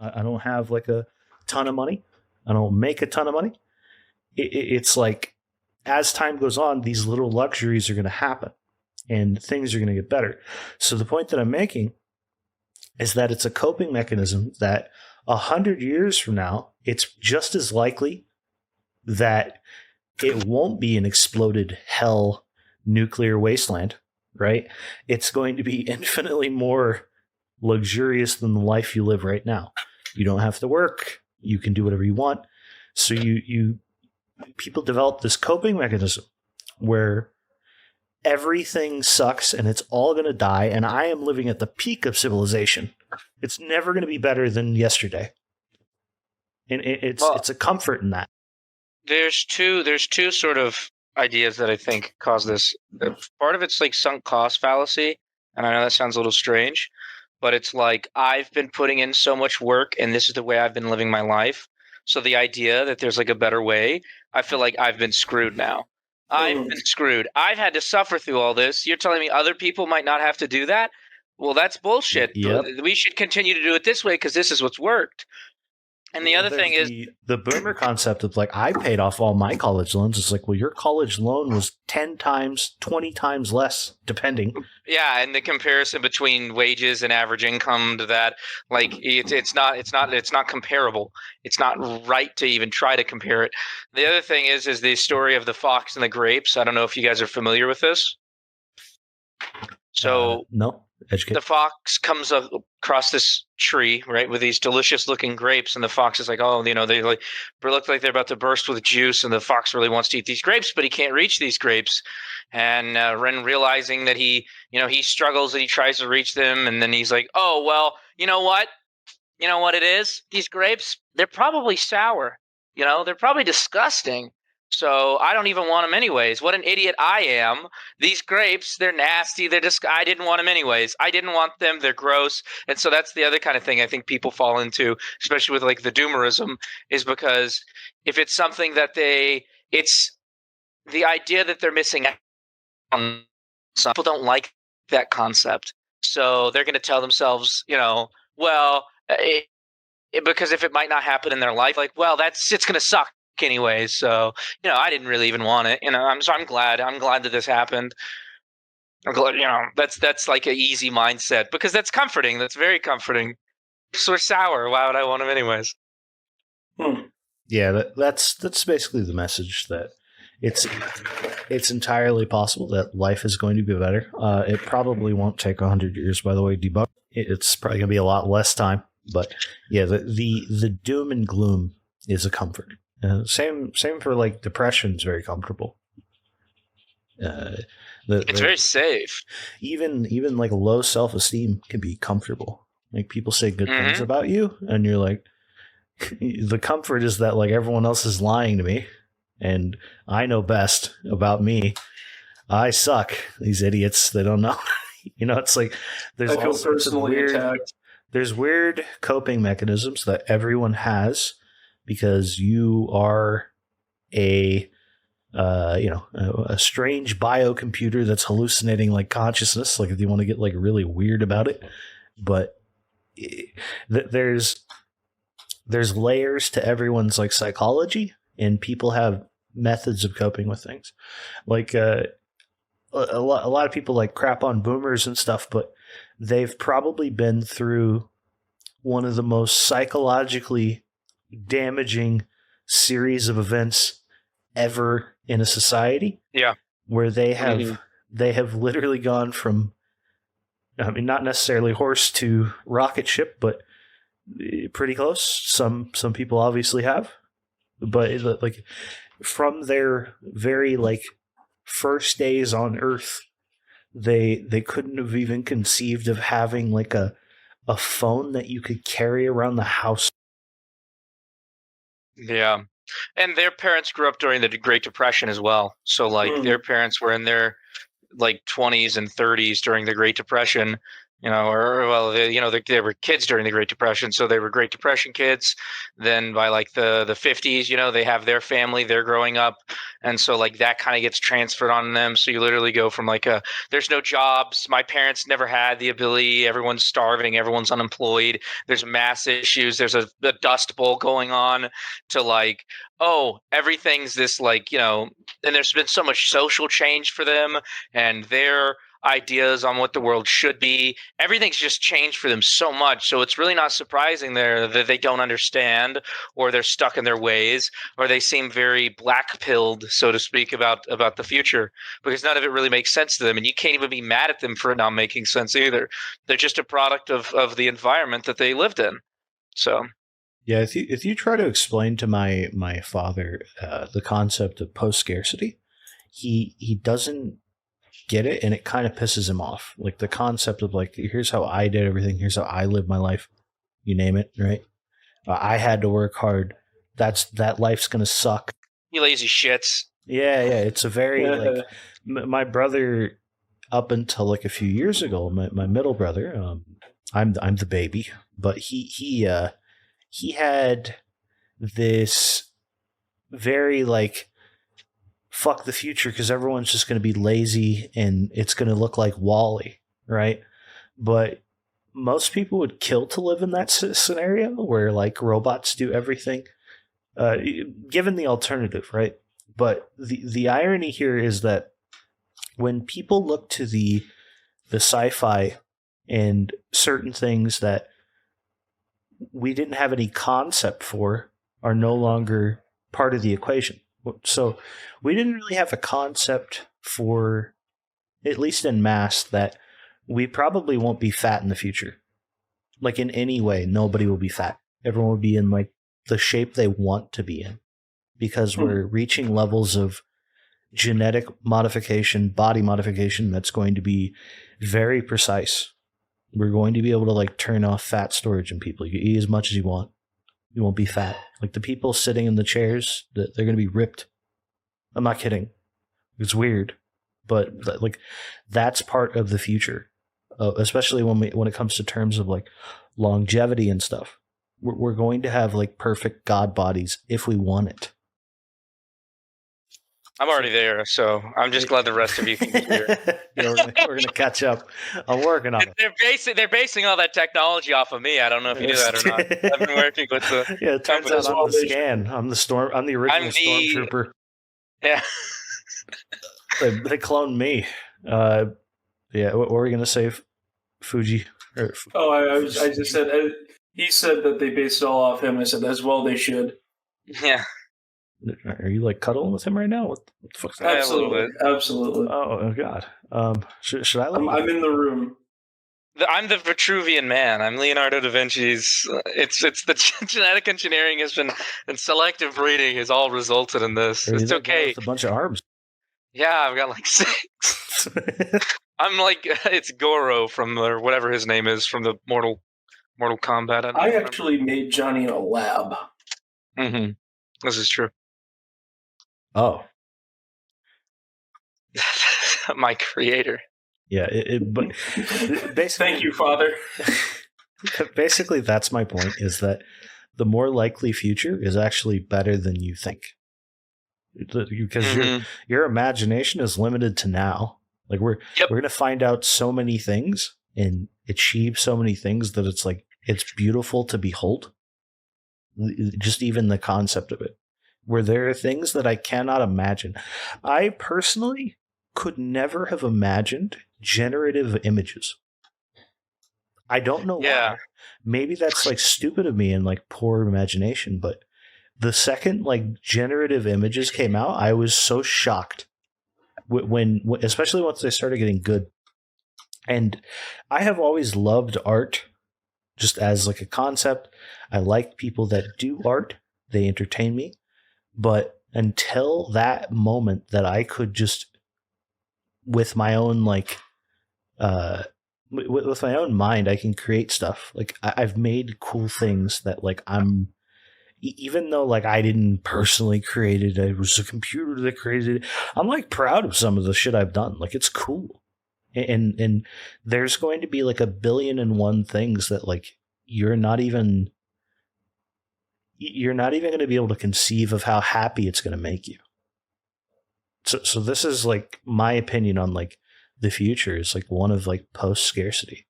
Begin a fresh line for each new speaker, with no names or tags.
I don't have like a ton of money. I don't make a ton of money. It's like as time goes on, these little luxuries are going to happen and things are going to get better. So the point that I'm making is that it's a coping mechanism that 100 years from now, it's just as likely that it won't be an exploded hell nuclear wasteland, right? It's going to be infinitely more luxurious than the life you live right now. You don't have to work. You can do whatever you want. So you people develop this coping mechanism where everything sucks and it's all going to die, and I am living at the peak of civilization. It's never going to be better than yesterday. And it's a comfort in that.
There's two sort of ideas that I think cause this. Part of it's like sunk cost fallacy, and I know that sounds a little strange, but it's like I've been putting in so much work and this is the way I've been living my life. So the idea that there's like a better way, I feel like I've been screwed now. I've been screwed. I've had to suffer through all this. You're telling me other people might not have to do that? Well, that's bullshit.
Yep.
We should continue to do it this way because this is what's worked. And the other thing is
the boomer concept of like, I paid off all my college loans. It's like, well, your college loan was 10 times, 20 times less, depending.
yeah, and the comparison between wages and average income to that, like it's not comparable. It's not right to even try to compare it. The other thing is the story of the fox and the grapes. I don't know if you guys are familiar with this. So
no. Educate.
The fox comes across this tree, right, with these delicious-looking grapes, and the fox is like, "Oh, they look like they're about to burst with juice." And the fox really wants to eat these grapes, but he can't reach these grapes. And Ren, realizing that he struggles and he tries to reach them, and then he's like, "Oh, well, you know what? You know what it is? These grapes, they're probably sour. They're probably disgusting. So I don't even want them anyways. What an idiot I am. These grapes, they're nasty. I didn't want them anyways. I didn't want them. They're gross." And so that's the other kind of thing I think people fall into, especially with like the doomerism, is because if it's something that it's the idea that they're missing out on. Some people don't like that concept. So they're going to tell themselves, well, because if it might not happen in their life, like, well, it's going to suck anyways. So, I didn't really even want it. I'm glad that this happened. I'm glad, that's like an easy mindset because that's comforting. That's very comforting. So we're sour. Why would I want them anyways?
Yeah, that's basically the message, that it's entirely possible that life is going to be better. It probably won't take 100 years, by the way, debug. It's probably going to be a lot less time. But yeah, the doom and gloom is a comfort. Same for like depression is very comfortable.
It's very safe.
Even like low self-esteem can be comfortable. Like people say good things about you, and you're like, the comfort is that like everyone else is lying to me, and I know best about me. I suck. These idiots, they don't know. It's like there's
I feel personally attacked.
There's weird coping mechanisms that everyone has because you are a strange biocomputer that's hallucinating like consciousness. Like if you want to get like really weird about it, but there's layers to everyone's like psychology, and people have methods of coping with things. Like a lot of people like crap on boomers and stuff, but they've probably been through one of the most psychologically damaging series of events ever in a society.
Yeah.
Where they have literally gone from, I mean, not necessarily horse to rocket ship, but pretty close. Some people obviously have, but like from their very like first days on Earth, they couldn't have even conceived of having like a phone that you could carry around the house.
Yeah. And their parents grew up during the Great Depression as well. So like their parents were in their like 20s and 30s during the Great Depression. Or well, they were kids during the Great Depression, so they were Great Depression kids. Then by like the 50s, they have their family, they're growing up, and so like that kind of gets transferred on them. So you literally go from like there's no jobs, my parents never had the ability, everyone's starving, everyone's unemployed, there's mass issues, there's a dust bowl going on, to like, oh, everything's this like, and there's been so much social change for them and their ideas on what the world should be. Everything's just changed for them so much. So it's really not surprising there that they don't understand, or they're stuck in their ways, or they seem very black pilled, so to speak, about the future, because none of it really makes sense to them. And you can't even be mad at them for it not making sense either. They're just a product of the environment that they lived in. So
Yeah, if you try to explain to my father the concept of post scarcity, he doesn't get it, and it kind of pisses him off. Like the concept of like, here's how I did everything, here's how I lived my life, you name it, right? I had to work hard. That life's gonna suck.
you lazy shits.
Yeah, it's a very like my brother up until like a few years ago, my middle brother. I'm the baby, but he had this very like fuck the future because everyone's just going to be lazy and it's going to look like Wall-E, right? But most people would kill to live in that scenario where like robots do everything, given the alternative, right? But the irony here is that when people look to the sci-fi and certain things that we didn't have any concept for are no longer part of the equation. So we didn't really have a concept for, at least in mass, that we probably won't be fat in the future. Like in any way, nobody will be fat. Everyone will be in like the shape they want to be in, because we're reaching levels of genetic modification, body modification that's going to be very precise. We're going to be able to like turn off fat storage in people. You can eat as much as you want. You won't be fat. Like the people sitting in the chairs, they're going to be ripped. I'm not kidding. It's weird, but like that's part of the future, especially when it comes to terms of like longevity and stuff. We're going to have like perfect god bodies if we want it.
I'm already there, so I'm just glad the rest of you can hear.
Yeah, we're gonna catch up. I'm working on it.
They're basing all that technology off of me. I don't know if you knew that or not. I've been working with the
yeah. It turns out I'm the scan. I'm the original stormtrooper.
Yeah.
They cloned me. Yeah. What were we gonna say? Fuji.
I just said. He said that they based it all off him. I said as well they should.
Yeah.
Are you like cuddling with him right now? What the fuck's that?
Absolutely.
Oh God. Should I?
I'm in the room.
I'm the Vitruvian Man. I'm Leonardo da Vinci's. It's the genetic engineering has been, and selective breeding has all resulted in this. It's okay.
With a bunch of arms.
Yeah, I've got like 6. I'm like, it's Goro from or whatever his name is from the Mortal Kombat.
I actually made Johnny in a lab.
Mm-hmm. This is true.
Oh.
My creator.
Yeah, but basically,
thank you, Father.
Basically, that's my point, is that the more likely future is actually better than you think. Because your imagination is limited to now. Like we're going to find out so many things and achieve so many things that it's like it's beautiful to behold. Just even the concept of it. Where there are things that I cannot imagine. I personally could never have imagined generative images. I don't know why. Maybe that's like stupid of me and like poor imagination, but the second like generative images came out, I was so shocked when especially once they started getting good. And I have always loved art just as like a concept. I like people that do art. They entertain me. But until that moment that I could just, with my own like, with my own mind, I can create stuff. Like I've made cool things that like I'm, even though like I didn't personally create it, it was a computer that created it. I'm like proud of some of the shit I've done. Like it's cool, And there's going to be like 1,000,000,001 things that like you're not even going to be able to conceive of how happy it's going to make you. So this is like my opinion on like the future is like one of like post scarcity.